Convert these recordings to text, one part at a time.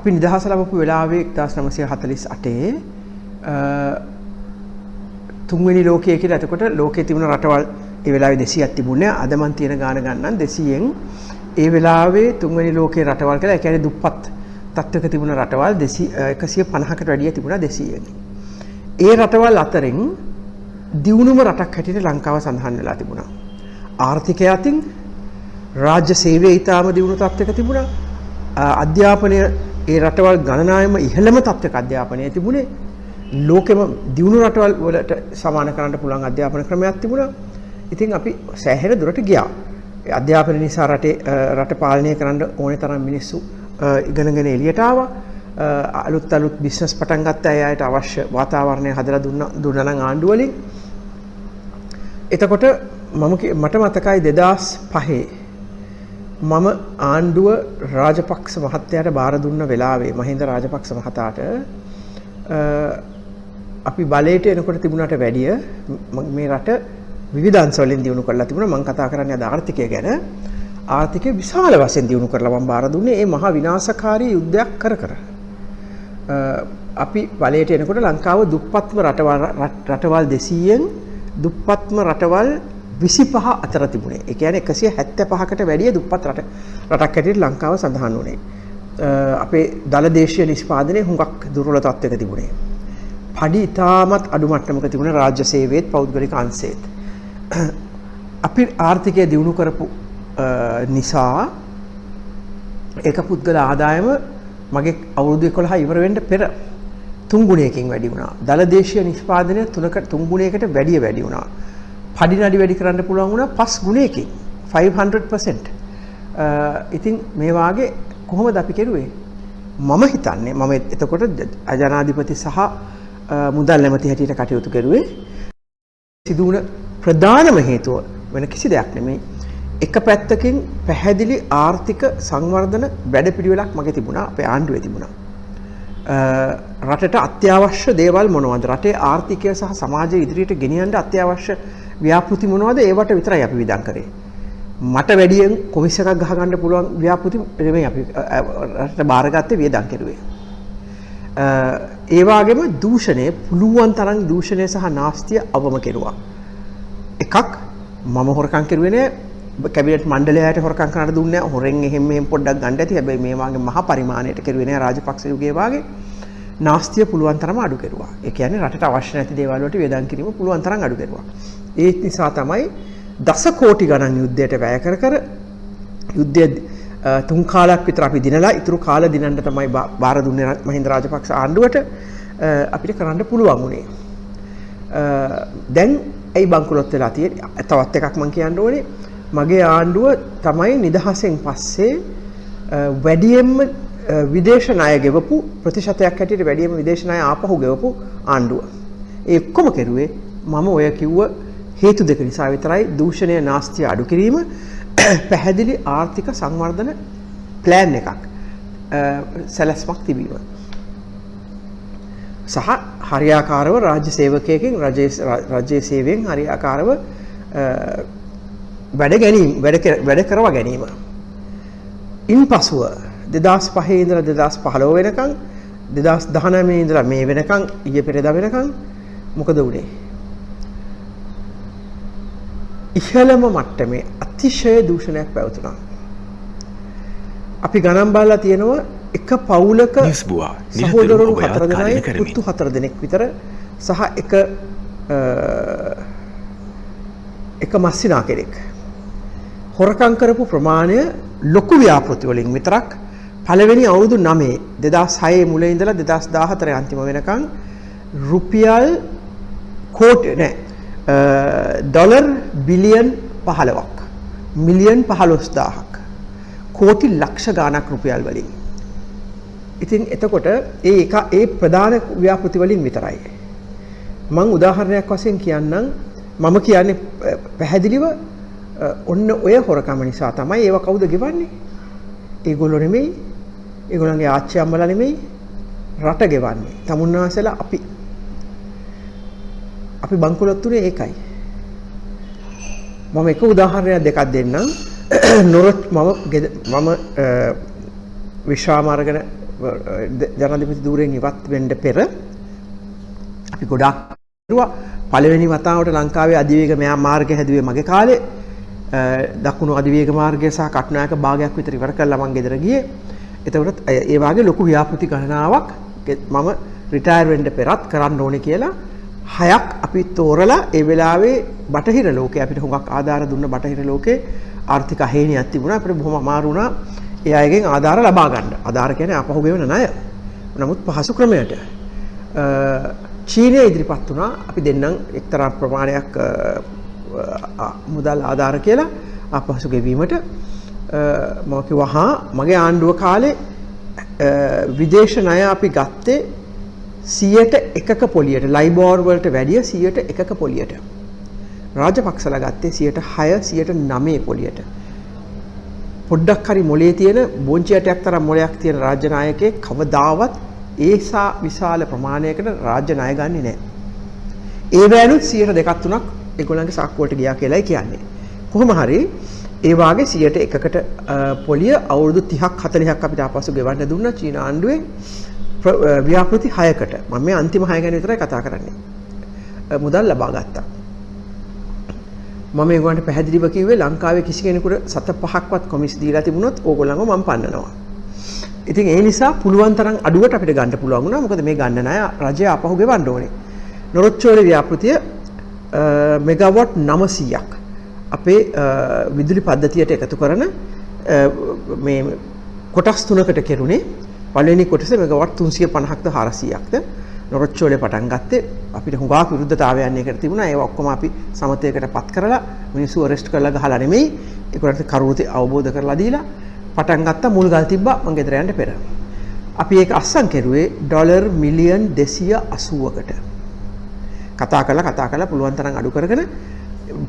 අපි නිදහස ලැබපු වෙලාවේ 1948 තුන්වෙනි ලෝකයේ කියලා එතකොට ලෝකයේ තිබුණ රටවල් ඒ වෙලාවේ 200ක් තිබුණේ. අද මන් තියෙන ගාන ගන්නම් 200න් ඒ වෙලාවේ තුන්වෙනි ලෝකයේ රටවල් කියලා ඒ කියන්නේ දුප්පත් තත්ත්වයක තිබුණ රටවල් 150කට වැඩිය තිබුණා 200න්. ඒ රටවල් අතරින් දියුණුම රටක් හැටියට ලංකාව සඳහන් වෙලා තිබුණා. ආර්ථිකය අතින් රාජ්‍ය සේවය ඊටාම දියුණු තත්ත්වයක තිබුණා. අධ්‍යාපනය ඒ රටවල් ගණනායම ඉහළම තත්ත්වයක අධ්‍යාපනය තිබුණේ. ලෝකෙම දියුණු රටවල් වලට සමාන කරන්න පුළුවන් අධ්‍යාපන ක්‍රමයක් තිබුණා. ඉතින් අපි සෑහෙන දුරට ගියා. අධ්‍යාපන නිසා රට පාලනය කරන්න ඕනේ තරම් මිනිස්සු ඉගෙනගෙන එළියට ආවා. අලුත් බිස්නස් පටන් ගත්ත අයට අවශ්‍ය වාතාවරණය හදලා දුන්නා නම් ආණ්ඩුව වලින්. එතකොට මට මතකයි 2005 මම ආණ්ඩුව රාජපක්ෂ මහත්තයාට බාර දුන්න වෙලාවේ මහින්ද රාජපක්ෂ මහතාට අපි බලයට එනකොට තිබුණාට වැඩිය මේ රට විවිධ අංශ වලින් දියුණු කරලා තිබුණා. මම කතා කරන්නේ අද ආර්ථිකය ගැන. ආර්ථිකය විශාල වශයෙන් දියුණු කරලා මම බාර දුන්නේ මේ මහා විනාශකාරී යුද්ධයක් කර. අපි බලයට එනකොට ලංකාව දුප්පත්ම රටවල් 200න් දුප්පත්ම රටවල් 25 අතර තිබුණේ. ඒ කියන්නේ 175කට වැඩිය දුප්පත් රටක් හැටියට ලංකාව සඳහන් වුණේ. අපේ දල දේශීය නිෂ්පාදනය හුඟක් දුර්වල තත්ත්වයක තිබුණේ. පඩි ඉතාමත් අඩු මට්ටමක තිබුණ රාජ්‍ය සේවයේත් පෞද්ගලික අංශයේත්. අපි ආර්ථිකය දියුණු කරපු නිසා ඒක පුද්ගල ආදායම මගේ අවුරුදු 11 ඉවර වෙන්න පෙර 3 ගුණයකින් වැඩි වුණා. දල දේශීය නිෂ්පාදනය 3 ගුණයකට වැඩි වුණා. පඩි නඩි වැඩි කරන්න පුළුවන් වුණා 5 ගුණයකින් 500%. ඉතින් මේ වාගේ කොහොමද අපි කෙරුවේ? මම හිතන්නේ මම එතකොට ජනාධිපති සහ මුදල් නැමැති හැටියට කටයුතු කරුවේ. සිදුවුණ ප්‍රධානම හේතුව වෙන කිසි දෙයක් නෙමෙයි. එක පැත්තකින් පැහැදිලි ආර්ථික සංවර්ධන වැඩපිළිවෙලක් මගේ තිබුණා, අපේ ආණ්ඩුවේ තිබුණා. රටට අත්‍යවශ්‍ය දේවල් මොනවද? රටේ ආර්ථිකය සහ සමාජය ඉදිරියට ගෙනියන්න අත්‍යවශ්‍ය ව්‍යාපෘති මොනවද? ඒවට විතරයි අපි විදන් කරේ. මට වැඩියෙන් කොමිස් එකක් ගහ ගන්න පුළුවන් ව්‍යාපෘති නෙමෙයි අපි රටට බාරගත්තේ වියදම් කෙරුවේ. ඒ වගේම දූෂණය පුළුවන් තරම් දූෂණය සහ නාස්තිය අවම කෙරුවා. එකක් මම හොරකම් කෙරුවේ නෑ. කැබිනට් මණ්ඩලයට හොරකම් කරන්න දුන්නේ නැහැ. හොරෙන් එහෙම පොඩ්ඩක් ගන්න ඇති. හැබැයි මේ වගේ මහා පරිමාණයට කෙරුවේ නැහැ රාජපක්ෂ යුගයේ වගේ. නාස්තිය පුළුවන් තරම අඩු කෙරුවා. ඒ කියන්නේ රටට අවශ්‍ය නැති දේවල් වලට වේදන් කිරීම පුළුවන් තරම් අඩු කෙරුවා. ඒ නිසා තමයි දස කෝටි ගණන් යුද්ධයට වැය කර යුද්ධය 3 කාලයක් විතර අපි දිනලා ඉතුරු කාල දිනන්න තමයි බාර දුන්නේ මහින්ද රාජපක්ෂ ආණ්ඩුවට. අපිට කරන්න පුළුවන් වුණේ. දැන් ඇයි බංකුලොත් වෙලා තියෙන්නේ? තවත් එකක් මම කියන්න ඕනේ. මගේ ආණ්ඩුව තමයි නිදහසෙන් පස්සේ වැඩියෙන්ම විදේශ ණය ගෙවපු ප්‍රතිශතයක් හැටියට වැඩියෙන්ම විදේශ ණය ආපහු ගෙවපු ආණ්ඩුව. ඒ ඔක්කොම කෙරුවේ මම ඔය කිව්ව හේතු දෙක නිසා විතරයි. දූෂණය නාස්තිය අඩු කිරීම, පැහැදිලි ආර්ථික සංවර්ධන ප්ලෑන් එකක් සැලැස්මක් තිබීම සහ හරියාකාරව රාජ්‍ය සේවකයෙක්ගෙන් රජයේ සේවයෙන් හරියාකාරව වැඩ කරවා ගැනීම. ඉන්පසුව 2005 ඉඳලා 2015 වෙනකන් 2019 ඉඳලා මේ වෙනකන් ඊයේ පෙරේදා වෙනකන් මොකද වුනේ? ඉහළම මට්ටමේ අතිශය දූෂණයක් පැවතුණා. අපි ගණන් බලලා තියෙනවා එක පවුලක සහෝදරවරු 4 දෙනයි පුතු 4 දෙනෙක් විතර සහ එක මස්සිනා කෙනෙක් හොරකම් කරපු ප්‍රමාණය ලොකු ව්‍යාපෘති වලින් විතරක් පළවෙනි අවුරුදු 9 2006 මුල ඉඳලා 2014 අන්තිම වෙනකන් රුපියල් ඩොලර් බිලියන් 15ක් මිලියන් 15000ක් කෝටි ලක්ෂ ගාණක් රුපියල් වලින්. ඉතින් එතකොට ඒ ප්‍රධාන ව්‍යාපෘති වලින් විතරයි. මම උදාහරණයක් වශයෙන් කියන්නම්. මම කියන්නේ පැහැදිලිව ඔන්න ඔය හොරකම නිසා තමයි ඒව කවුද ගෙවන්නේ? ඒගොල්ලෝ නෙමෙයි. ඒගොල්ලන්ගේ ආච්චි අම්මලා නෙමෙයි. රට ගෙවන්නේ. තමුන්නාසලා අපි බංකොලොත් උනේ ඒකයි. මම එක උදාහරණයක් දෙකක් දෙන්නම්. මම විශ්‍රාම අරගෙන ජනාධිපති ධූරයෙන් ඉවත් වෙන්න පෙර අපි ගොඩාක් කරුවා. පළවෙනි වතාවට ලංකාවේ අධිවේග මාර්ගය හැදුවේ මගේ කාලේ. දකුණු අධිවේග මාර්ගය සහ කටුනායක භාගයක් විතර ඉවර කළා මං ගෙදර ගියේ. එතකොට ඒ වාගේ ලොකු ව්‍යාපෘති ගණනාවක් මම රිටයර් වෙන්න පෙරත් කරන්න ඕනේ කියලා 6ක් අපි තෝරලා ඒ වෙලාවේ බටහිර ලෝකේ අපිට හුඟක් ආධාර දුන්න බටහිර ලෝකේ ආර්ථික අහේනියක් තිබුණා. අපිට බොහොම අමාරු වුණා ඒ අයගෙන් ආධාර ලබා ගන්න. ආධාර කියන්නේ ආපහු ගෙවන ණය. නමුත් පහසු ක්‍රමයට චීනය ඉදිරිපත් වුණා. අපි දෙන්නම් එක්තරා ප්‍රමාණයක් මුදල් ආධාර කියලා ආපහු ගෙවීමට මම කිව්වා මගේ ආණ්ඩුව කාලේ විදේශ ණය අපි ගත්තේ 100%ක පොලියට ලයිබෝර් වලට වැඩිය 100%ක පොලියට. රාජපක්ෂලා ගත්තේ 6%-9% පොලියට. පොඩ්ඩක් හරි මොලේ තියෙන බොන්චියටයක් තරම් මොලයක් තියෙන රාජ්‍ය නායකයෙක් කවදාවත් ඒසා විශාල ප්‍රමාණයකට රාජ්‍ය ණය ගන්නේ නැහැ. ඒ වෑනුත් 2%-3% ඒගොල්ලන්ගේ සාක්කුවට ගියා කියලායි කියන්නේ. කොහොම හරි ඒ වාගේ 100%කට පොලිය අවුරුදු 30ක් 40ක් අපිට ආපසු ගෙවන්න දුන්නා චීන ආණ්ඩුවෙන් ව්‍යාපෘති 6කට. මම මේ අන්තිම 6 ගැන විතරයි කතා කරන්නේ. මුදල් ලබා ගත්තා. මම ඒගොල්ලන්ට පැහැදිලිව කිව්වේ ලංකාවේ කිසි කෙනෙකුට 7-5ක්වත් කොමිස් දීලා තිබුණොත් ඕගොල්ලන්ව මම පන්නනවා. ඉතින් ඒ නිසා පුළුවන් තරම් අඩුවට අපිට ගන්න පුළුවන් වුණා. මොකද මේ ගන්න ණය රජය ආපහු ගෙවන්න ඕනේ. නොරොච්චෝලේ ව්‍යාපෘතිය මෙගාවොට් 900ක් අපේ විදුලි පද්ධතියට එකතු කරන මේ කොටස් තුනකට කෙරුණේ. පළවෙනි කොටස මෙගාවොට් 350ක්ද 400ක්ද නොරොච්චෝලේ පටන් ගත්තේ. අපිට හුඟක් විරුද්ධතාවයන් එකට තිබුණා. ඒවා ඔක්කොම අපි සමතයකට පත් කරලා මිනිස්සු අරෙස්ට් කරලා ගහලා නෙමෙයි. ඒකට කරුණු අවබෝධ කරලා දීලා පටන් ගත්ත මුල් ගල් තිබ්බා මං ගෙදර යන්න පෙර. අපි ඒක අස්සම් කෙරුවේ ඩොලර් මිලියන් 280කට. කතා කරලා පුළුවන් තරම් අඩු කරගෙන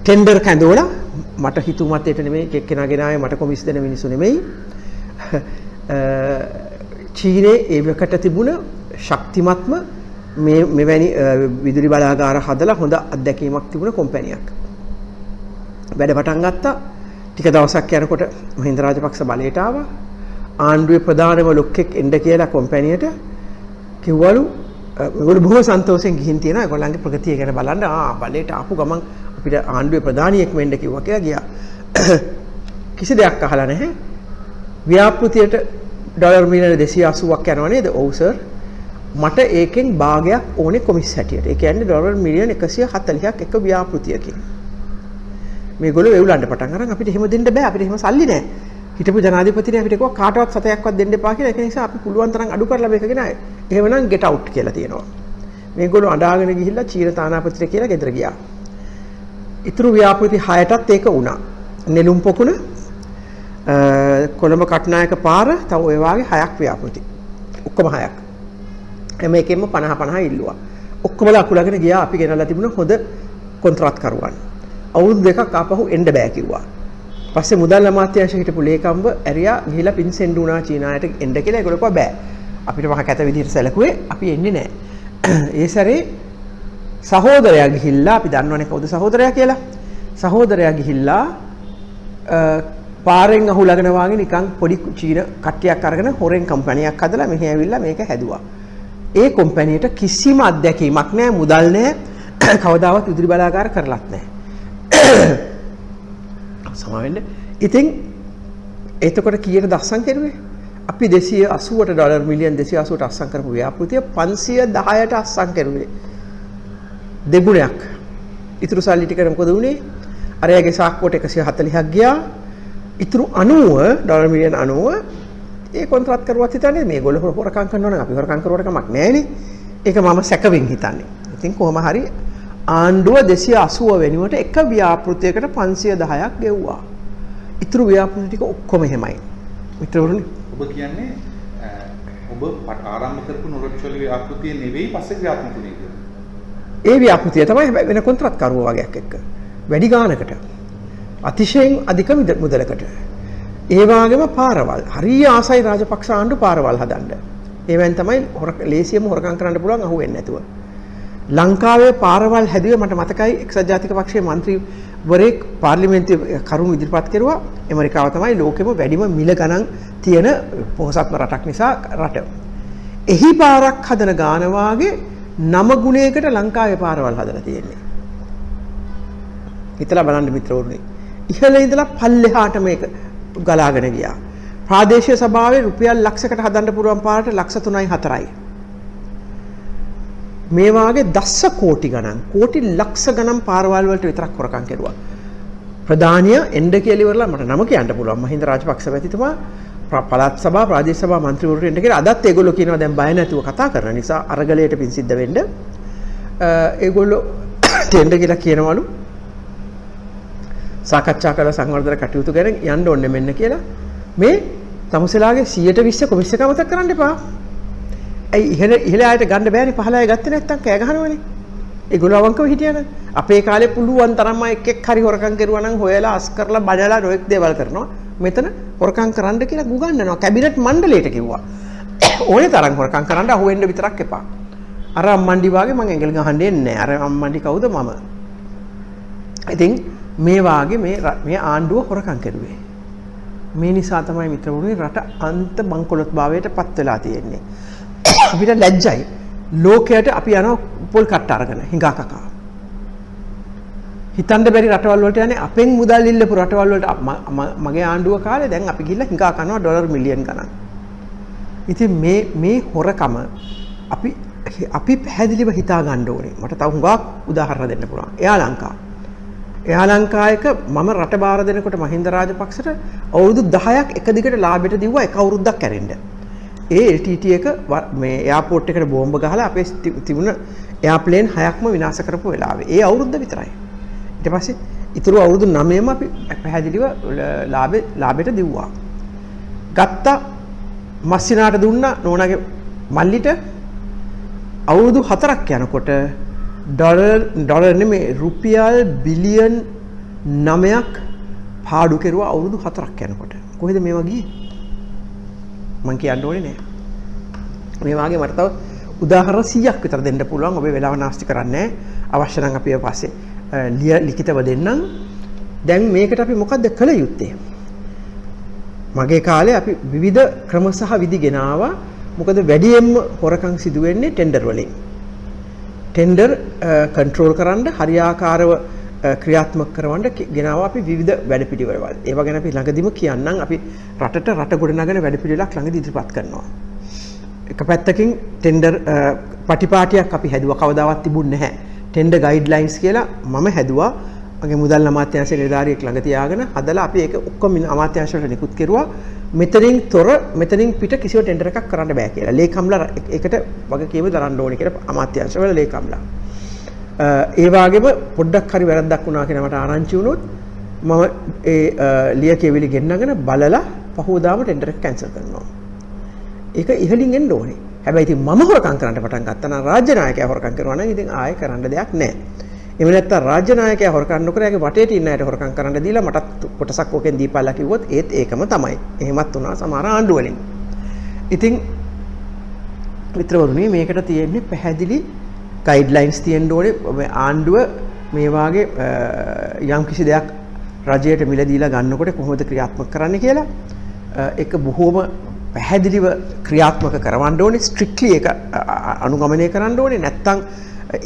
ටෙන්ඩර් කැඳවලා මට හිතුමතේට නෙමෙයි එක්කෙනාගෙන ආයේ මට කොමිස් දෙන මිනිස්සු නෙමෙයි. චීනයේ ඒවකට තිබුණ ශක්තිමත්ම මෙවැනි විදුලි බලාගාර හදලා හොඳ අත්දැකීමක් තිබුණ කම්පැනියක්. වැඩ පටන් ගත්තා. ටික දවසක් යනකොට මහින්ද රාජපක්ෂ බලයට ආවා. ආණ්ඩුවේ ප්‍රධානම ලොක්ෙක් එන්න කියලා කම්පැනියට කිව්වලු. ඒගොල්ලෝ බොහොම සන්තෝෂෙන් ගිහින් තියෙනවා. ඒගොල්ලන්ගේ ප්‍රගතිය ගැන බලන්න බලයට ආපු ගමන් අපිට ආණ්ඩුවේ ප්‍රධානියෙක් වෙන්න කිව්වා කියලා ගියා. කිසි දෙයක් අහලා නැහැ. ව්‍යාපෘතියට ඩොලර් මිලියන 280ක් යනවා නේද? ඔව් සර්. මට ඒකෙන් භාගයක් ඕනේ කොමිස් හැටියට. ඒ කියන්නේ ඩොලර් මිලියන 140ක් එක ව්‍යාපෘතියකින්. මේගොල්ලෝ එවුලන්න පටන් අරන් අපිට එහෙම දෙන්න බෑ. අපිට එහෙම සල්ලි නැහැ. හිටපු ජනාධිපතිනේ අපිට කිව්වා කාටවත් සතයක්වත් දෙන්න එපා කියලා. ඒක නිසා අපි පුළුවන් තරම් අඩු කරලා මේකගෙන ආයේ. එහෙමනම් get out කියලා තියෙනවා. මේගොල්ලෝ අඬාගෙන ගිහිල්ලා චීන තානාපතිට කියලා ගෙදර ගියා. ඉතුරු ව්‍යාපෘති 6ටත් ඒක වුණා. නෙළුම් පොකුණ කොළඹ කටුනායක පාර තව ඔය වාගේ 6ක් ව්‍යාපෘති. ඔක්කොම 6ක්. හැම එකෙම 50 ඉල්ලුවා. ඔක්කොමලා අකුලගෙන ගියා අපි ගෙනල්ලා තිබුණ හොඳ කොන්ත්‍රාත් කරුවන්. අවුරුදු දෙකක් ආපහු එන්න බෑ කිව්වා. පස්සේ මුදල් අමාත්‍යාංශ හිටපු ලේකම්ව ඇරියා ගිහිලා පින්සෙන්ඩ් වුණා චීනායට එන්න කියලා. ඒගොල්ලෝ කිව්වා බෑ. අපිට මහ කැත විදිහට සැලකුවේ අපි එන්නේ නැහැ. ඒ සැරේ සහෝදරයා ගිහිල්ලා අපි දන්නවනේ කවුද සහෝදරයා කියලා. සහෝදරයා ගිහිල්ලා පාරෙන් අහුලගෙන වාගේ නිකන් පොඩි චීන කට්ටියක් අරගෙන හොරෙන් කම්පැනියක් හදලා මෙහි ඇවිල්ලා මේක හැදුවා. ඒ කම්පැනියට කිසිම අත්දැකීමක් නැහැ, මුදල් නැහැ, කවදාවත් විදුලි බලාගාර කරලත් නැහැ. සමාවෙන්න. ඉතින් එතකොට කීයට දස්සම් කරුවේ? අපි 280ට ඩොලර් මිලියන් 280ට අස්සම් කරපු ව්‍යාපෘතිය 510ට අස්සම් කරුවේ. දෙගුණයක්. ඉතුරු සල්ලි ටික මොකද වුනේ? අරයාගේ සාක්කුවට 140ක් ගියා. ඉතුරු 90 ඩොලර් මිලියන් 90 ඒ කොන්ත්‍රාත් කරුවත් හිතන්නේ මේගොල්ලෝ හොරකම් කරනවා නම් අපි හොරකම් කරුවට කමක් නැහැ නේ. ඒක මම සැකවෙන් හිතන්නේ. ඉතින් කොහොම හරි ආණ්ඩුව 280 වෙනුවට එක ව්‍යාපෘතියකට 510ක් ගෙව්වා. ඉතුරු ව්‍යාපෘති ටික ඔක්කොම එහෙමයි. මිත්‍රවරුනි ඔබ කියන්නේ ඔබ ආරම්භ කරපු නොරොච්චෝලේ ව්‍යාපෘතිය නෙවෙයි පස්සේ ව්‍යාපෘතිය කියලා. ඒ ව්‍යාපෘතිය තමයි වෙන කොන්ත්‍රාත් කරුවා වගේක් එක්ක. වැඩි ගානකට. අතිශයින් අධික මුදලකට. ඒ වගේම පාරවල්. හරිය ආසයි රාජපක්ෂ ආණ්ඩු පාරවල් හදන්න. ඒවෙන් තමයි ලේසියම හොරකම් කරන්න පුළුවන් අහුවෙන්නේ නැතුව. ලංකාවේ පාරවල් හැදුවේ මට මතකයි එක්සත් ජාතික පක්ෂයේ മന്ത്രിවරයෙක් පාර්ලිමේන්තුවේ කරුණු ඉදිරිපත් කරුවා ඇමරිකාව තමයි ලෝකෙම වැඩිම මිල ගණන් තියෙන පොහොසත්ම රටක් නිසා රට. එහි පාරක් හදන ගාන වාගේ 9 ගුණයකට ලංකාවේ පාරවල් හදලා තියෙන්නේ. හිතලා බලන්න මිත්‍රවරුනි. ඉහළ ඉඳලා පල්ලෙහාට මේක ගලාගෙන ගියා. ප්‍රාදේශීය සභාවේ රුපියල් ලක්ෂයකට හදන්න පුළුවන් පාරට ලක්ෂ 3යි 4යි. මේ වාගේ දස්ස කෝටි ගණන් කෝටි ලක්ෂ ගණන් පාරවල් වලට විතරක් හොරකම් කෙරුවා. ප්‍රධානිය එන්න කියලා ඉවරලා මට නම කියන්න පුළුවන් මහින්ද රාජපක්ෂ මැතිතුමා පළාත් සභා ප්‍රාදේශ සභා മന്ത്രിවරු එන්න කියලා අදත් ඒගොල්ලෝ කියනවා දැන් බය නැතුව කතා කරන නිසා අරගලයට පින් සිද්ධ වෙන්න ඒගොල්ලෝ දෙන්න කියලා කියනවලු සාකච්ඡා කරලා සංවර්ධන කටයුතු ගැන යන්න ඕනේ මෙන්න කියලා මේ තමුසලාගේ 120 කොමිස්සිය කමතක් කරන්න එපා. ඇයි ඉහළ ආයත ගන්න බෑනේ පහළ ආය ගත්තේ නැත්තම් කෑ ගහනවනේ. ඒගොල්ලෝ අවංකව හිටියනම් අපේ කාලේ පුළුවන් තරම්ම එක් හරි හොරකම් කරුවා නම් හොයලා අස් කරලා බඩලා නොඑක් දේවල් කරනවා. මෙතන හොරකම් කරන්න කියලා ගුගන්නවා. කැබිනට් මණ්ඩලයට කිව්වා. ඕනේ තරම් හොරකම් කරන්න අහුවෙන්න විතරක් එපා. අර අම්මන්ඩි වාගේ මං ඇඟිලි ගහන්නේ නැහැ. අර අම්මන්ඩි කවුද මම? ඉතින් මේ වාගේ මේ ආණ්ඩුව හොරකම් කරුවේ. මේ නිසා තමයි මිත්‍රවරුනි රට අන්ත බංකොලොත් භාවයට පත් වෙලා තියෙන්නේ. අපිට ලැජ්ජයි. ලෝකයට අපි යනවා පොල් කට්ට අරගෙන හිඟා කකා. හිතන්න බැරි රටවල් වලට යන්නේ අපෙන් මුදල් ඉල්ලපු රටවල් වලට මගේ ආණ්ඩුව කාලේ දැන් අපි ගිහිල්ලා හිඟා කනවා ඩොලර් මිලියන් ගණන්. ඉතින් මේ හොරකම අපි පැහැදිලිව හිතා ගන්න ඕනේ. මට තව හුඟක් උදාහරණ දෙන්න පුළුවන්. එයා ලංකායක මම රට බාර දෙනකොට මහින්ද රාජපක්ෂට අවුරුදු 10ක් එක දිගට ලාභයට දීුවා එක අවුරුද්දක් කැරෙන්න. ඒ LTT එක මේ එයාපෝට් එකට බෝම්බ ගහලා අපේ තිබුණ එයාප්ලේන් 6ක්ම විනාශ කරපු වෙලාවේ. ඒ අවුරුද්ද විතරයි. ඊට පස්සේ ඊතුරු අවුරුදු 9ම අපි පැහැදිලිව ලාභයට දීුවා. ගත්ත මස්සිනාට දුන්නා නෝනාගේ මල්ලිට අවුරුදු 4ක් යනකොට ඩොලර් නෙමෙයි රුපියල් බිලියන් 9ක් පාඩු කෙරුවා අවුරුදු 4ක් යනකොට. කොහෙද මේවා ගියේ? මං කියන්න ඕනේ නෑ. මේ වාගේ මට තව උදාහරණ 100ක් විතර දෙන්න පුළුවන්. ඔබේ වෙලාව නාස්ති කරන්නේ නෑ. අවශ්‍ය නම් අපි පස්සේ ලිඛිතව දෙන්නම්. දැන් මේකට අපි මොකද්ද කළ යුත්තේ? මගේ කාලේ අපි විවිධ ක්‍රම සහ විදි ගෙනාවා. මොකද වැඩියෙන්ම හොරකම් සිදු වෙන්නේ ටෙන්ඩර් වලින්. ටෙන්ඩර් කන්ට්‍රෝල් කරන්න හරියාකාරව ක්‍රියාත්මක කරවන්න ගෙනාවා අපි විවිධ වැඩපිළිවෙළවල්. ඒවා ගැන අපි ළඟදිම කියන්නම්. අපි රට ගොඩනගන වැඩපිළිවෙලක් ළඟදී ඉදිරිපත් කරනවා. එක පැත්තකින් ටෙන්ඩර් පටිපාටියක් අපි හැදුවා කවදාවත් තිබුණේ නැහැ. ටෙන්ඩර් ගයිඩ්ලයින්ස් කියලා මම හැදුවා. මගේ මුදල් අමාත්‍යාංශයේ නිලධාරියෙක් ළඟ තියාගෙන හදලා අපි ඒක ඔක්කොම අමාත්‍යාංශවලට නිකුත් කෙරුවා. මෙතනින් පිට කිසිව ටෙන්ඩර් එකක් කරන්න බෑ කියලා. ලේකම්ලා ඒකට වගකීම දරන්න ඕනේ කියලා අමාත්‍යාංශවල ලේකම්ලා. ඒ වගේම පොඩ්ඩක් හරි වැරද්දක් වුණා කියලා මට ආරංචි වුණොත් මම ඒ ලියකෙවිලි ගෙන්නගෙන බලලා පහෝදාම ටෙන්ඩර් එක කැන්සල් කරනවා. ඒක ඉහළින් එන්න ඕනේ. හැබැයි ඉතින් මම හොරකම් කරන්න පටන් ගත්තා නම් රාජ්‍ය නායකයා හොරකම් කරනවා නම් ඉතින් ආයෙ කරන්න දෙයක් නැහැ. එහෙම නැත්නම් රාජ්‍ය නායකයා හොරකම් නොකර යාගේ වටේට ඉන්න අයට හොරකම් කරන්න දීලා මටත් කොටසක් ඕකෙන් දීපල්ලා කිව්වොත් ඒත් ඒකම තමයි. එහෙමත් වුණා සමහර ආණ්ඩු වලින්. ඉතින් මිත්‍රවරුනි මේකට තියෙන්නේ පැහැදිලි ගයිඩ්ලයින්ස් තියෙන්න ඕනේ. මේ ආණ්ඩුව මේ වාගේ යම් කිසි දෙයක් රජයට මිල දීලා ගන්නකොට කොහොමද ක්‍රියාත්මක කරන්න කියලා ඒක බොහොම පැහැදිලිව ක්‍රියාත්මක කරවන්න ඕනේ. ස්ට්‍රික්ට්ලි ඒක අනුගමනය කරන්න ඕනේ. නැත්තම්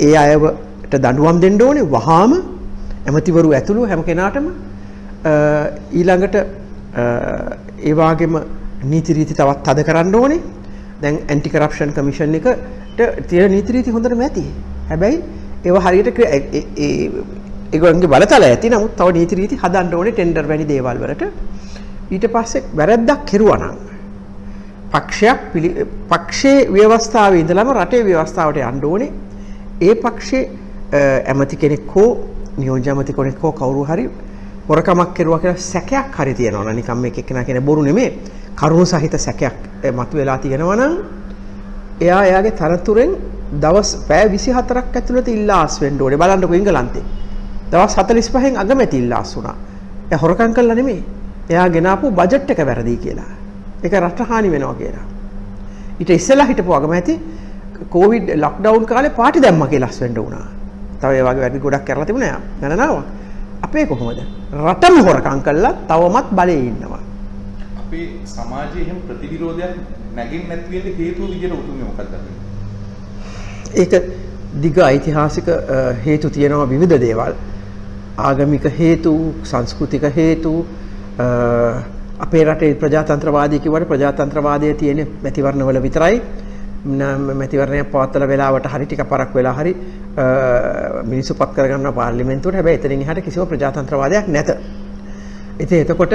ඒ අයවට දඬුවම් දෙන්න ඕනේ. වහාම ඇමතිවරු ඇතුළු හැම කෙනාටම ඊළඟට ඒ වගේම නීති රීති තවත් තද කරන්න ඕනේ. දැන් ඇන්ටි කරප්ෂන් කමිෂන් එකට තියෙන නීති රීති හොඳටම ඇති. හැබැයි ඒවා හරියට ඒගොල්ලන්ගේ බලතල ඇති. නමුත් තව නීති රීති හදන්න ඕනේ ටෙන්ඩර් වැනි දේවල් වලට. ඊට පස්සේ වැරද්දක් කෙරුවා නම් පක්ෂයේ ව්‍යවස්ථාවේ ඉඳලම රටේ ව්‍යවස්ථාවට යන්න ඕනේ. ඒ පක්ෂයේ ඇමති කෙනෙක් හෝ නියෝජ්‍ය ඇමති කෙනෙක් හෝ කවුරු හරි හොරකමක් කෙරුවා කියලා සැකයක් හරි තියෙනවා. නිකම් මේක එක්කෙනා කියන බොරු නෙමෙයි. කරුණු සහිත සැකයක් මතුවලා තියෙනවා නම් එයාගේ තනතුරෙන් දවස් පැය 24ක් ඇතුළත ඉල්ලාස් වෙන්න ඕනේ. බලන්නකෝ ඉංගලන්තේ. දවස් 45න් අගමැති ඉල්ලාස් වුණා. එයා හොරකම් කළා නෙමෙයි. එයා ගෙනාපු බජට් එක වැරදි කියලා. ඒක රට හානි වෙනවා කියලා. ඊට ඉස්සෙල්ලා හිටපු අගමැති කොවිඩ් ලොක්ඩවුන් කාලේ පාටි දැම්මා කියලා ලස් වෙන්න වුණා. තව ඒ වගේ වැඩි ගොඩක් කරලා තිබුණා නනනාවා. අපේ කොහොමද? රටම හොරකම් කළා තවමත් බලයේ ඉන්නවා. අපේ සමාජයේ එහෙම ප්‍රතිවිරෝධයක් නැගෙන්නේ නැති වෙන්නේ හේතුව විදියට උතුම්නේ මොකක්ද? ඒක දිග ඓතිහාසික හේතු තියෙනවා විවිධ දේවල්. ආගමික හේතු, සංස්කෘතික හේතු, අපේ රටේ ප්‍රජාතන්ත්‍රවාදී කිව්වට ප්‍රජාතන්ත්‍රවාදයේ තියෙන මැතිවරණවල විතරයි. මැතිවරණය පවත්වලා වෙලාවට හරි ටික පරක් වෙලා හරි මිනිස්සු පත් කරගන්නවා පාර්ලිමේන්තුවට. හැබැයි එතනින් එහාට කිසිම ප්‍රජාතන්ත්‍රවාදයක් නැත. ඉතින් එතකොට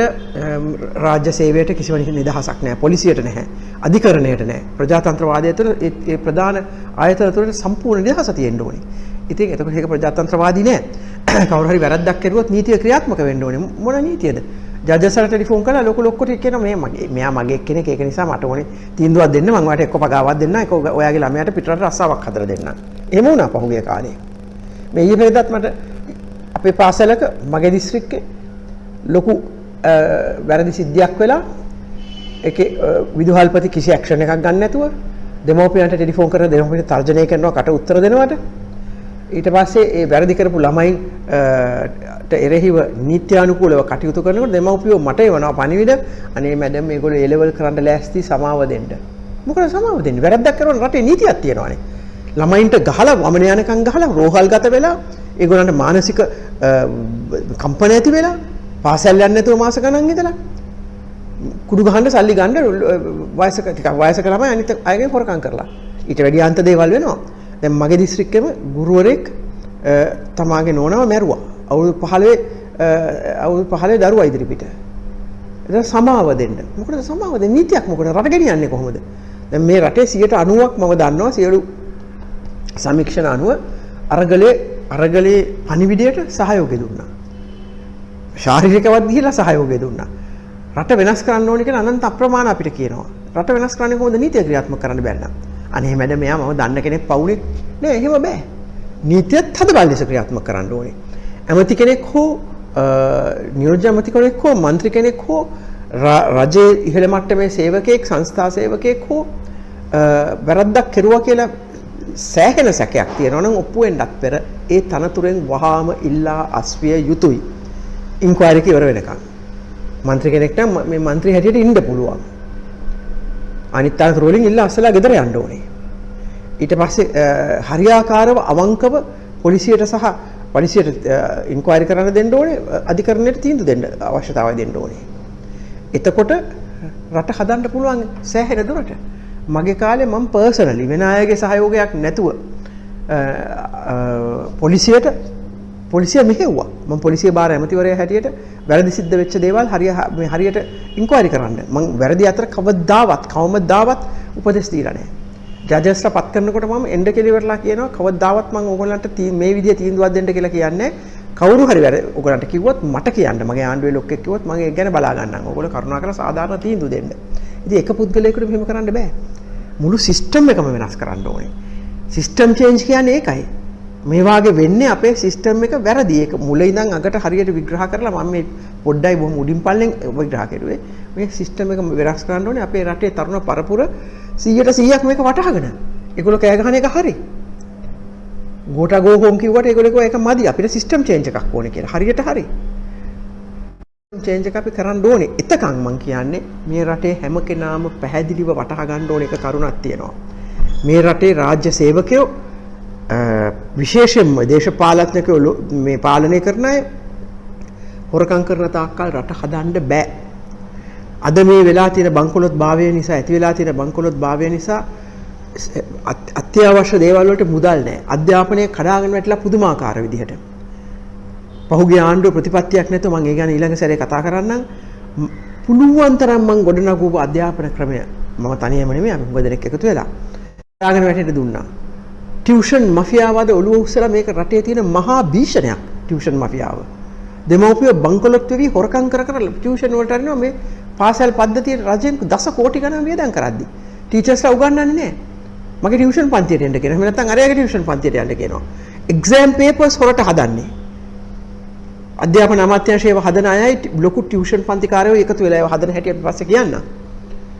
රාජ්‍ය සේවයට කිසිම නිදහසක් නැහැ. පොලිසියට නැහැ. අධිකරණයට නැහැ. ප්‍රජාතන්ත්‍රවාදය තුළ ඒ ප්‍රධාන ආයතන තුළ සම්පූර්ණ නිදහස තියෙන්න ඕනේ. ඉතින් එතකොට ඒක ප්‍රජාතන්ත්‍රවාදී නෑ. කවුරු හරි වැරද්දක් කරුවොත් නීතිය ක්‍රියාත්මක වෙන්න ඕනේ. මොන නීතියද? ජජ්ජස්ලා ටෙලිෆෝන් කරලා ලොකු ලොක්කොට කියනවා මෙයා මගේ කෙනෙක් ඒක නිසා මට ඕනේ තීන්දුවක් දෙන්න මම ඔයාලට එක්ක පගාවක් දෙන්න ඒක ඔයාගේ ළමයාට පිටරට රස්සාවක් හදලා දෙන්න. එහෙම වුණා පහුගිය කාලේ. මේ ඊපෙරේදත් මට අපේ පාසලක මගේ දිස්ත්‍රික්කේ ලොකු වැරදි සිද්ධියක් වෙලා ඒකේ විදුහල්පති කිසි ඇක්ෂන් එකක් ගන්න නැතුව දෙමව්පියන්ට ටෙලිෆෝන් කරලා දෙමව්පියන්ට තර්ජනය කරනවා කට උත්තර දෙනවට ඊට පස්සේ ඒ වැරදි කරපු ළමයින්ට එරෙහිව නීත්‍යානුකූලව කටයුතු කරනකොට දෙමව්පියෝ මට එවනවා පණිවිඩ අනේ මැඩම් මේගොල්ලෝ ඒ ලෙවල් කරන්න ලෑස්ති සමාව දෙන්න. මොකද සමාව දෙන්නේ? වැරද්දක් කරන රටේ නීතියක් තියෙනවානේ. ළමයින්ට ගහලා වමන යනකම් ගහලා රෝහල්ගත වෙලා ඒගොල්ලන්ට මානසික කම්පන ඇති වෙලා පාසල් යන්නේ නැතුව මාස ගණන් ඉඳලා කුඩු ගහන්න සල්ලි ගන්න වයසක ළමයි අනිත් අයගෙන් හොරකම් කරලා ඊට වැඩි අන්ත දේවල් වෙනවා. දැන් මගේ දිස්ත්‍රික්කෙම ගුරුවරයෙක් තමාගේ නෝනව මැරුවා. අවුරුදු 15 දරුවා ඉදිරිපිට. ඒක සමාව දෙන්න. මොකටද සමාව දෙන්නේ? නීතියක් මොකටද? රට ගෙනියන්නේ කොහොමද? දැන් මේ රටේ 90%ක් මම දන්නවා සියලු සමීක්ෂණ අනුව අරගලේ පණිවිඩයට සහයෝගය දුන්නා. ශාරීරිකවත් ගිහිලා සහයෝගය දුන්නා. රට වෙනස් කරන්න ඕනේ කියලා අනන්ත අප්‍රමාණ අපිට කියනවා. රට වෙනස් කරන්නේ කොහොමද? නීතිය ක්‍රියාත්මක කරන්න බැන්න. අනේ මැඩම් මෙයා මම දන්න කෙනෙක් පවුනේ නෑ එහෙම බෑ. නීතියත් හදබල් ලෙස ක්‍රියාත්මක කරන්න ඕනේ. ඇමති කෙනෙක් හෝ නියෝජ්‍ය ඇමති කෙනෙක් හෝ മന്ത്രി කෙනෙක් හෝ රජයේ ඉහළ මට්ටමේ සේවකයෙක් සංස්ථා සේවකයෙක් හෝ වැරද්දක් කෙරුවා කියලා සෑහෙන සැකයක් තියෙනවා නම් ඔප්පු වෙන්නත් පෙර ඒ තනතුරෙන් වහාම ඉල්ලා අස්විය යුතුයි. ඉන්ක්වයරි එක ඉවර වෙනකන්. മന്ത്രി කෙනෙක්ට මේ മന്ത്രി හැටියට ඉන්න පුළුවන්. අනිත් තනතුරු වලින් ඉල්ලා අස්සලා ගෙදර යන්න ඕනේ. ඊට පස්සේ හරියාකාරව අවංකව පොලිසියට ඉන්ක්වයරි කරන්න දෙන්න ඕනේ. අධිකරණයට තීන්දුව දෙන්න අවශ්‍යතාවය දෙන්න ඕනේ. එතකොට රට හදන්න පුළුවන් සෑහෙන දුරට. මගේ කාලේ මම පර්සනලි වෙන අයගේ සහයෝගයක් නැතුව පොලිසිය මෙහෙව්වා. මම පොලිසිය බාර ඇමතිවරයා හැටියට වැරදි සිද්ධ වෙච්ච දේවල් හරියට ඉන්ක්වයරි කරන්න. මම වැරදි අතර කවමදාවත් උපදෙස් දීලා නැහැ. ජජස්ලා පත් කරනකොට මම එන්ඩ කෙලිවරලා කියනවා කවදාවත් මම ඕගොල්ලන්ට මේ විදිය තීන්දුවක් දෙන්න කියලා කියන්නේ කවුරු හරි ඕගොල්ලන්ට කිව්වොත් මට කියන්න මගේ ආණ්ඩුවේ ලොක්ෙක් කිව්වොත් මම ඒක ගැන බලා ගන්නම්. ඕගොල්ලෝ කරුණාකරලා සාධාරණ තීන්දුව දෙන්න. ඉතින් එක පුද්ගලයෙකුට මෙහෙම කරන්න බෑ. මුළු සිස්ටම් එකම වෙනස් කරන්න ඕනේ. සිස්ටම් චේන්ජ් කියන්නේ ඒකයි. මේ වාගේ වෙන්නේ අපේ සිස්ටම් එක වැරදි. ඒක මුල ඉඳන් අගට හරියට විග්‍රහ කරලා මම මේ පොඩ්ඩයි බොහොම උඩින් පල්ලෙන් විග්‍රහ කරුවේ. මේ සිස්ටම් එක වෙනස් කරන්න ඕනේ අපේ රටේ තරුණ පරපුර 100% මේක වටහාගෙන. ඒගොල්ලෝ කෑ ගහන එක හරි. ගෝටා ගෝ හෝම් කිව්වට ඒගොල්ලෝ කිව්වා ඒක මදි. අපිට සිස්ටම් චේන්ජ් එකක් ඕනේ කියලා. හරියට හරි. චේන්ජ් එක අපි කරන්න ඕනේ. එතකන් මම කියන්නේ මේ රටේ හැම කෙනාම පැහැදිලිව වටහා ගන්න ඕනේ එක කරුණක් තියෙනවා. මේ රටේ රාජ්‍ය සේවකයෝ විශේෂයෙන්ම දේශපාලඥයෝ මේ පාලනය කරන අය හොරකම් කරන තාක්කල් රට හදන්න බෑ. අද මේ වෙලා තියෙන බංකොලොත් භාවය නිසා ඇති වෙලා තියෙන බංකොලොත් භාවය නිසා අත්‍යවශ්‍ය දේවල් වලට මුදල් නැහැ. අධ්‍යාපනය කඩාගෙන වැටලා පුදුමාකාර විදිහට. පහුගිය ආණ්ඩුව ප්‍රතිපත්තියක් නැතුව මම ඒ ගැන ඊළඟ සැරේ කතා කරන්නම්. පුළුවන් තරම් මම ගොඩනගපු අධ්‍යාපන ක්‍රමය මම තනියම නෙමෙයි අපි මොකද දෙනෙක් එකතු වෙලා කඩාගෙන වැටෙන්න දුන්නා. ටියුෂන් මාෆියාවද ඔළුව උස්සලා මේක රටේ තියෙන මහා භීෂණයක් ටියුෂන් මාෆියාව. දෙමව්පියෝ බංකොලොත් වෙවි හොරකම් කර ටියුෂන් වලට අරිනවා මේ පාසල් පද්ධතියේ රජෙන් දස කෝටි ගණන් වියදම් කරද්දි. ටීචර්ස්ලා උගන්වන්නේ නැහැ. මගේ ටියුෂන් පන්තියට එන්න කියනවා. එහෙම නැත්නම් අරයාගේ ටියුෂන් පන්තියට යන්න කියනවා. එක්සෑම් පේපර්ස් හොරට හදන්නේ. අධ්‍යාපන අමාත්‍යාංශයව හදන අයයි ලොකු ටියුෂන් පන්තිකාරයෝ එකතු වෙලා ඒව හදන හැටි අපි පස්සේ කියන්න.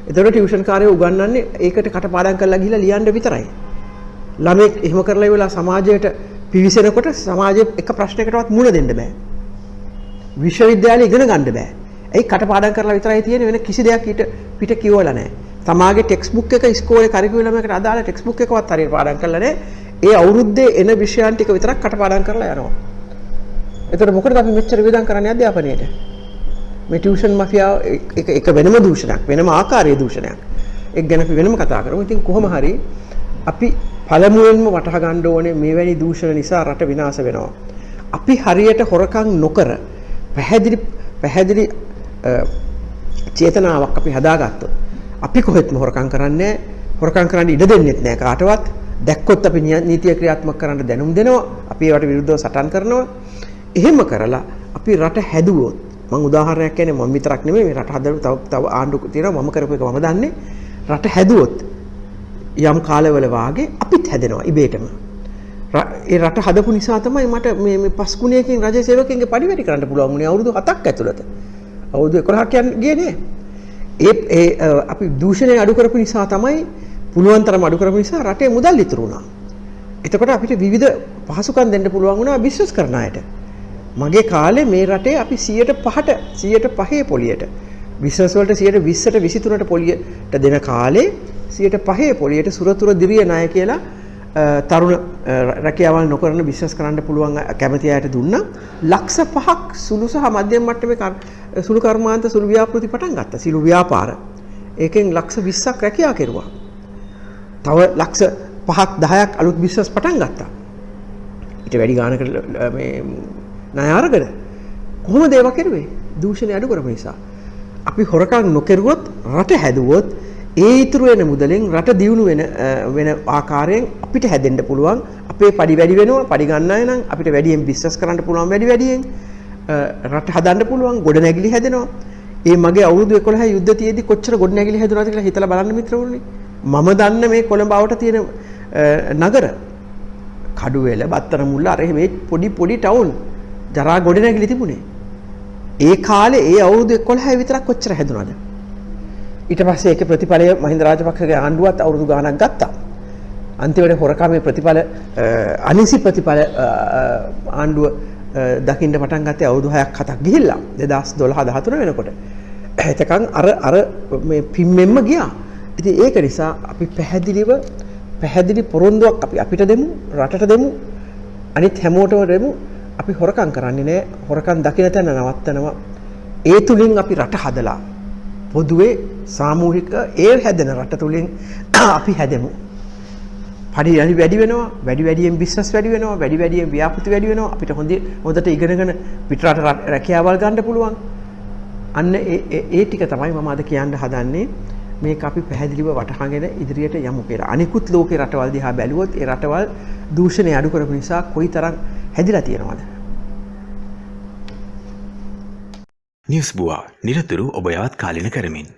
ඒතකොට ටියුෂන් කාරයෝ උගන්වන්නේ ඒකට කටපාඩම් කරලා ගිහිල්ලා ලියන්න විතරයි. ළමෙක් එහෙම කරලා ඉවලා සමාජයට පිවිසෙනකොට සමාජයේ එක ප්‍රශ්නයකටවත් මුහුණ දෙන්න බෑ. විශ්වවිද්‍යාලේ ඉගෙන ගන්න බෑ. ඒ කටපාඩම් කරලා විතරයි තියෙන්නේ වෙන කිසි දෙයක් ඊට පිට කියවලා නැහැ. තමාගේ ටෙක්ස්ට් බුක් එක ඉස්කෝලේ කරිකියුලම් එකට අදාළ ටෙක්ස්ට් බුක් එකවත් හරියට පාඩම් කරලා නැහැ. ඒ අවුරුද්දේ එන විෂයන් ටික විතරක් කටපාඩම් කරලා යනවා. එතකොට මොකටද අපි මෙච්චර වියදම් කරන්නේ අධ්‍යාපනයට? මේ ටියුෂන් මාෆියාව එක වෙනම දූෂණයක්, වෙනම ආකාරයේ දූෂණයක්. ඒක ගැන අපි වෙනම කතා කරමු. ඉතින් කොහොම හරි අපි පළමුවෙන්ම වටහා ගන්න ඕනේ මේවැනි දූෂණ නිසා රට විනාශ වෙනවා. අපි හරියට හොරකම් නොකර පැහැදිලි චේතනාවක් අපි හදාගත්තොත් අපි කොහෙත්ම හොරකම් කරන්නේ හොරකම් කරන්න ඉඩ දෙන්නෙත් නෑ කාටවත්. දැක්කොත් අපි නීතිය ක්‍රියාත්මක කරන්න දැනුම් දෙනවා. අපි ඒවට විරුද්ධව සටන් කරනවා. එහෙම කරලා අපි රට හැදුවොත් මම උදාහරණයක් කියන්නේ මම විතරක් නෙමෙයි මේ රට හදන්න තව ආණ්ඩු තියෙනවා මම කරපු එක මම දන්නේ. රට හැදුවොත් යම් කාලවල වාගේ අපිත් හැදෙනවා ඉබේටම. ඒ රට හදපු නිසා තමයි මට මේ 5 ගුණයකින් රජ සේවකයන්ගේ පඩි වැඩි කරන්න පුළුවන් වුණේ අවුරුදු 7ක් ඇතුළත. අවුරුදු 11ක් ගියේ නේ. ඒ අපි දූෂණය අඩු කරපු නිසා තමයි පුළුවන් තරම් අඩු කරපු නිසා රටේ මුදල් ඉතුරු වුණා. එතකොට අපිට විවිධ පහසුකම් දෙන්න පුළුවන් වුණා බිස්නස් කරන අයට. මගේ කාලේ මේ රටේ අපි 105 පොලියට බිස්නස් වලට 120ට 23ට පොලියට දෙන කාලේ 105 පොලියට සුරතුර දිරිය ණය කියලා තරුණ රැකියාවල් නොකරන බිස්නස් කරන්න පුළුවන් කැමති අයට දුන්නා. ලක්ෂ 5ක් සුළු සහ මධ්‍යම මට්ටමේ සුළු කර්මාන්ත සුළු ව්‍යාපෘති පටන් ගත්තා. සුළු ව්‍යාපාර. ඒකෙන් ලක්ෂ 20ක් රැකියාව කෙරුවා. තව ලක්ෂ 5ක් 10ක් අලුත් බිස්නස් පටන් ගත්තා. ඊට වැඩි ගානකට මේ ණය අරගෙන කොහොමද ඒව කෙරුවේ? දූෂණය අඩු කරපු නිසා. අපි හොරකම් නොකරුවොත් රට හැදුවොත් ඒ ඉතුරු වෙන මුදලෙන් රට දියුණු වෙන ආකාරයෙන් අපිට හැදෙන්න පුළුවන්. අපේ පඩි වැඩි වෙනවා. පඩි ගන්න අය නම් අපිට වැඩියෙන් බිස්නස් කරන්න පුළුවන් වැඩියෙන්. රට හදන්න පුළුවන්. ගොඩනැගිලි හැදෙනවා. ඒ මගේ අවුරුදු 11 යුද්ධ තියේදී කොච්චර ගොඩනැගිලි හැදුණාද කියලා හිතලා බලන්න මිත්‍රවරුනි. මම දන්න මේ කොළඹ ආවට තියෙන නගර කඩුවෙල බත්තරමුල්ල අර මේ පොඩි ටවුන් ජරා ගොඩනැගිලි තිබුණේ. ඒ කාලේ ඒ අවුරුදු 11 විතරක් කොච්චර හැදුණාද? ඊට පස්සේ ඒකේ ප්‍රතිඵලය මහින්ද රාජපක්ෂගේ ආණ්ඩුවත් අවුරුදු ගාණක් ගත්තා. අන්තිමට හොරකමේ ප්‍රතිඵල අනිසි ප්‍රතිඵල ආණ්ඩුව දකින්න පටන් ගත්තේ අවුරුදු 6ක් 7ක් ගිහිල්ලා 2012 13 වෙනකොට. එතකන් අර මේ පිම්මෙන්ම ගියා. ඉතින් ඒක නිසා අපි පැහැදිලි පොරොන්දුවක් අපිට දෙමු, රටට දෙමු, අනිත් හැමෝටම දෙමු. අපි හොරකම් කරන්නේ නැහැ. හොරකම් දකින තැන නවත්තනවා. ඒ තුලින් අපි රට හදලා පොදුවේ සාමූහික හැදෙන රට තුලින් අපි හැදෙමු. පඩි වැඩි වෙනවා, වැඩියෙන් බිස්නස් වැඩි වෙනවා, වැඩියෙන් ව්‍යාපෘති වැඩි වෙනවා. අපිට හොඳට ඉගෙනගෙන පිටරට රැකියාවල් ගන්න පුළුවන්. අන්න ඒ ටික තමයි මම අද කියන්න හදන්නේ. මේක අපි පැහැදිලිව වටහාගෙන ඉදිරියට යමු කියලා. අනිකුත් ලෝකේ රටවල් දිහා බැලුවොත් ඒ රටවල් දූෂණය අඩු කරපු නිසා කොයිතරම් හැදිලා තියෙනවද? නිවුස් බුවා නිරතුරු ඔබ යාත්කාලින කරමින්